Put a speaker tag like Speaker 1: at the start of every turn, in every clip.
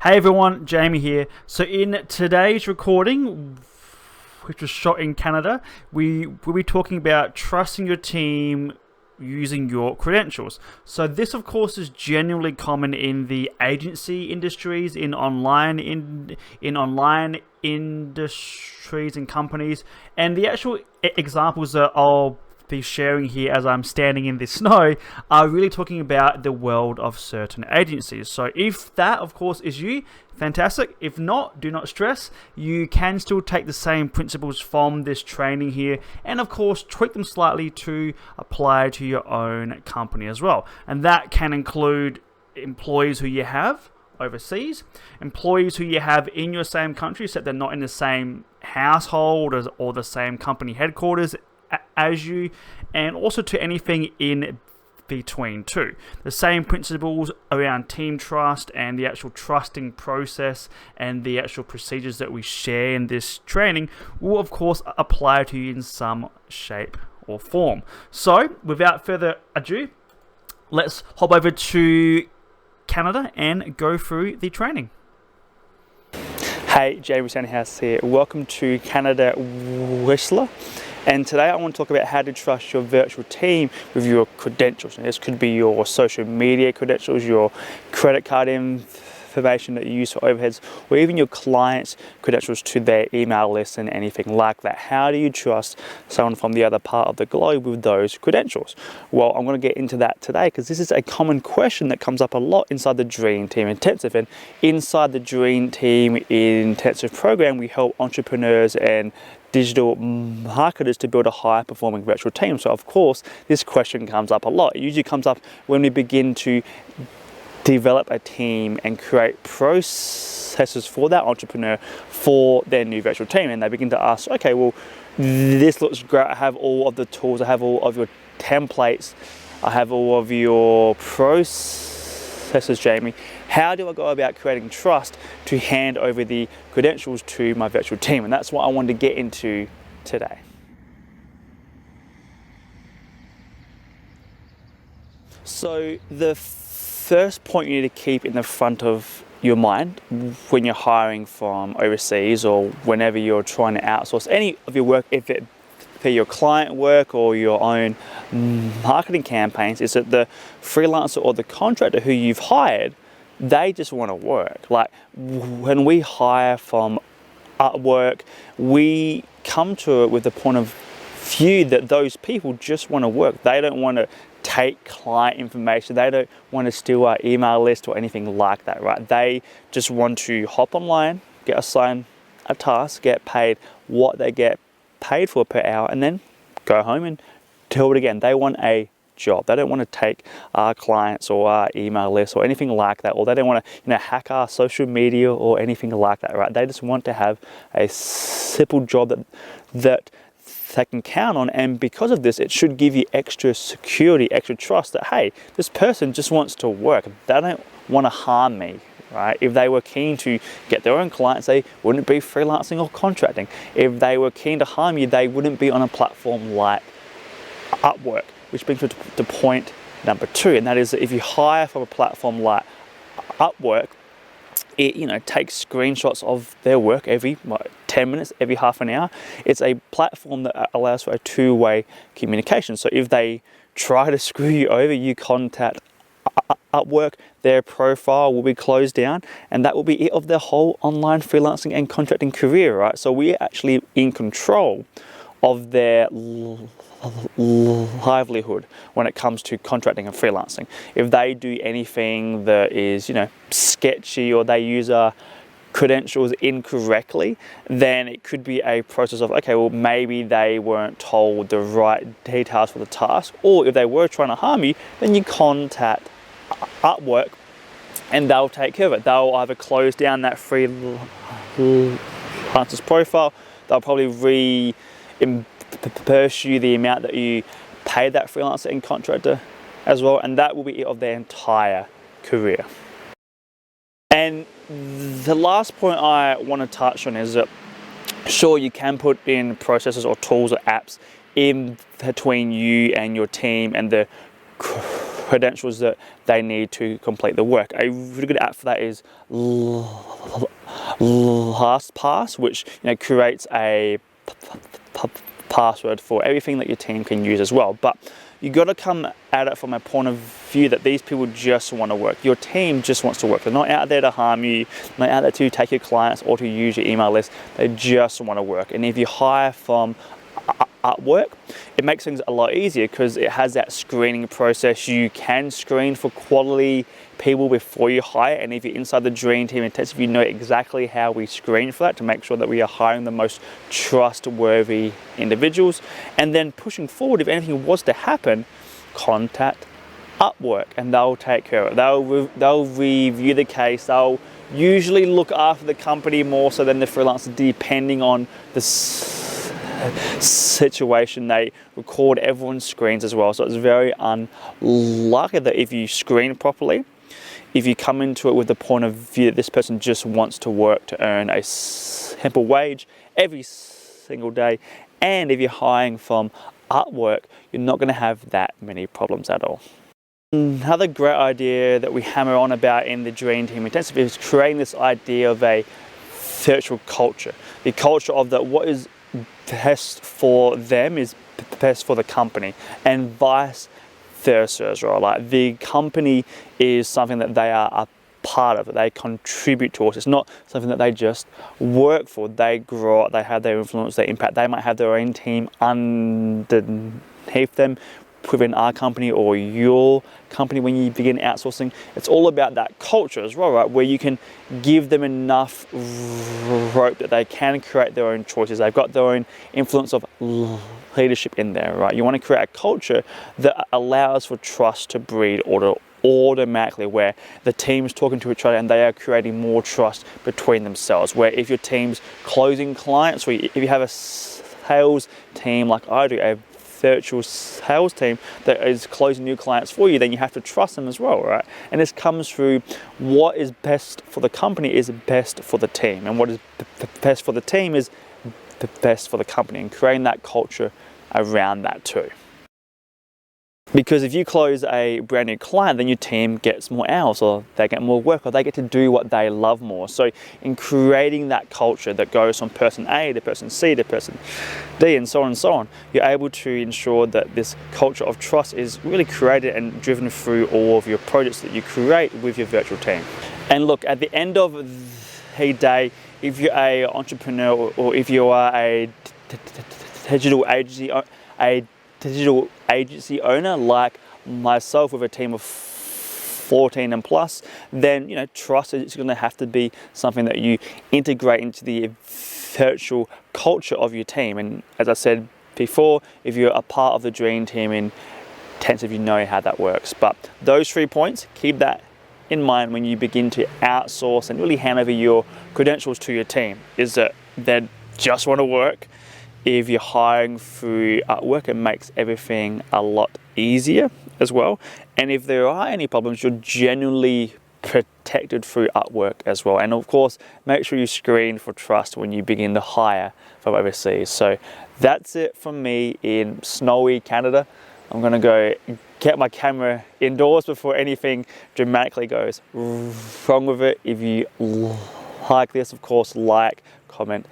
Speaker 1: Hey everyone, Jamie here. So in today's recording, which was shot in Canada, we will be talking about trusting your team using your credentials. So this of course is genuinely common in the agency industries, in online industries and companies, and the actual examples that I'll be sharing here as I'm standing in the snow are really talking about the world of certain agencies. So if that of course is you, fantastic. If not, do not stress. You can still take the same principles from this training here and of course tweak them slightly to apply to your own company as well. And that can include employees who you have overseas, employees who you have in your same country except they're not in the same household or the same company headquarters as you, and also to anything in between too. The same principles around team trust and the actual trusting process and the actual procedures that we share in this training will of course apply to you in some shape or form. So without further ado, let's hop over to Canada and go through the training. Hey, Jamie Sandhouse here. Welcome to Canada Whistler. And today I want to talk about how to trust your virtual team with your credentials. And this could be your social media credentials, your credit card information that you use for overheads, or even your clients' credentials to their email list and anything like that. How do you trust someone from the other part of the globe with those credentials? Well, I'm going to get into that today because this is a common question that comes up a lot inside the Dream Team Intensive. And inside the Dream Team Intensive program, we help entrepreneurs and digital marketers to build a high-performing virtual team. So of course, this question comes up a lot. It usually comes up when we begin to develop a team and create processes for that entrepreneur for their new virtual team. And they begin to ask, okay, well, this looks great. I have all of the tools. I have all of your templates. I have all of your processes, Jamie. How do I go about creating trust to hand over the credentials to my virtual team? And that's what I wanted to get into today. So the first point you need to keep in the front of your mind when you're hiring from overseas or whenever you're trying to outsource any of your work, if it be your client work or your own marketing campaigns, is that the freelancer or the contractor who you've hired, they just want to work. Like when we hire from Upwork, we come to it with the point of view that those people just want to work. They don't want to take client information. They don't want to steal our email list or anything like that, right? They just want to hop online, get assigned a task, get paid what they get paid for per hour, and then go home and do it again. They want a job. They don't want to take our clients or our email list or anything like that, or they don't want to hack our social media or anything like that, right? They just want to have a simple job that they can count on, and because of this, it should give you extra security, extra trust that, hey, this person just wants to work. They don't want to harm me, right? If they were keen to get their own clients, they wouldn't be freelancing or contracting. If they were keen to harm you, they wouldn't be on a platform like Upwork. Which brings me to point number 2, and that is that if you hire from a platform like Upwork, it takes screenshots of their work every 10 minutes, every half an hour. It's a platform that allows for a two-way communication. So if they try to screw you over, you contact Upwork, their profile will be closed down, and that will be it of their whole online freelancing and contracting career, right? So we're actually in control of their livelihood when it comes to contracting and freelancing. If they do anything that is, sketchy, or they use our credentials incorrectly, then it could be a process of, okay, well, maybe they weren't told the right details for the task, or if they were trying to harm you, then you contact Upwork and they'll take care of it. They'll either close down that freelancer's profile, they'll probably reimburse you the amount that you paid that freelancer and contractor as well, and that will be it of their entire career. And the last point I want to touch on is that, sure, you can put in processes or tools or apps in between you and your team and the credentials that they need to complete the work. A really good app for that is LastPass, which creates a password for everything that your team can use as well. But you got to come at it from a point of view that these people just want to work. Your team just wants to work. They're not out there to harm you, not out there to take your clients or to use your email list. They just want to work. And if you hire from Upwork, it makes things a lot easier because it has that screening process. You can screen for quality people before you hire, and if you're inside the dream team intensive, you know exactly how we screen for that to make sure that we are hiring the most trustworthy individuals. And then pushing forward, if anything was to happen, contact Upwork and they'll take care of it. They'll review the case. They'll usually look after the company more so than the freelancer, depending on the situation. They record everyone's screens as well, so it's very unlikely that if you screen properly, if you come into it with the point of view that this person just wants to work to earn a simple wage every single day, and if you're hiring from Upwork, you're not going to have that many problems at all. Another great idea that we hammer on about in the Dream Team Intensive is creating this idea of a virtual culture. The culture of that what is best for them is best for the company, and vice versa as well. Like, the company is something that they are a part of, that they contribute towards. It's not something that they just work for. They grow up, they have their influence, their impact. They might have their own team underneath them within our company or your company when you begin outsourcing. It's all about that culture as well, right? Where you can give them enough rope that they can create their own choices. They've got their own influence of leadership in there, right? You want to create a culture that allows for trust to breed automatically, where the team's talking to each other and they are creating more trust between themselves. Where if your team's closing clients, or if you have a sales team like I do, a virtual sales team that is closing new clients for you, then you have to trust them as well, right? And this comes through what is best for the company is best for the team, and what is best for the team is the best for the company, and creating that culture around that too. Because if you close a brand new client, then your team gets more hours, or they get more work, or they get to do what they love more. So in creating that culture that goes from person A to person C to person D and so on, you're able to ensure that this culture of trust is really created and driven through all of your projects that you create with your virtual team. And look, at the end of the day, if you're an entrepreneur, or if you are a digital agency owner like myself with a team of 14 and plus, then trust is going to have to be something that you integrate into the virtual culture of your team. And as I said before, if you're a part of the Dream Team Intensive, you know how that works. But those 3 points, keep that in mind when you begin to outsource and really hand over your credentials to your team, is that they just want to work. If you're hiring through Upwork, it makes everything a lot easier as well. And if there are any problems, you're genuinely protected through Upwork as well. And of course, make sure you screen for trust when you begin to hire from overseas. So that's it from me in snowy Canada. I'm gonna go get my camera indoors before anything dramatically goes wrong with it. If you like this, of course, like, comment,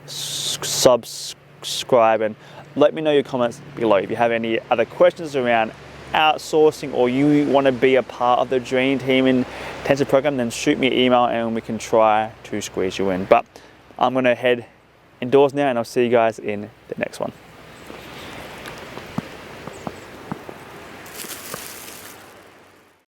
Speaker 1: subscribe, and let me know your comments below. If you have any other questions around outsourcing, or you want to be a part of the Dream Team Intensive program, then shoot me an email and we can try to squeeze you in. But I'm going to head indoors now, and I'll see you guys in the next one.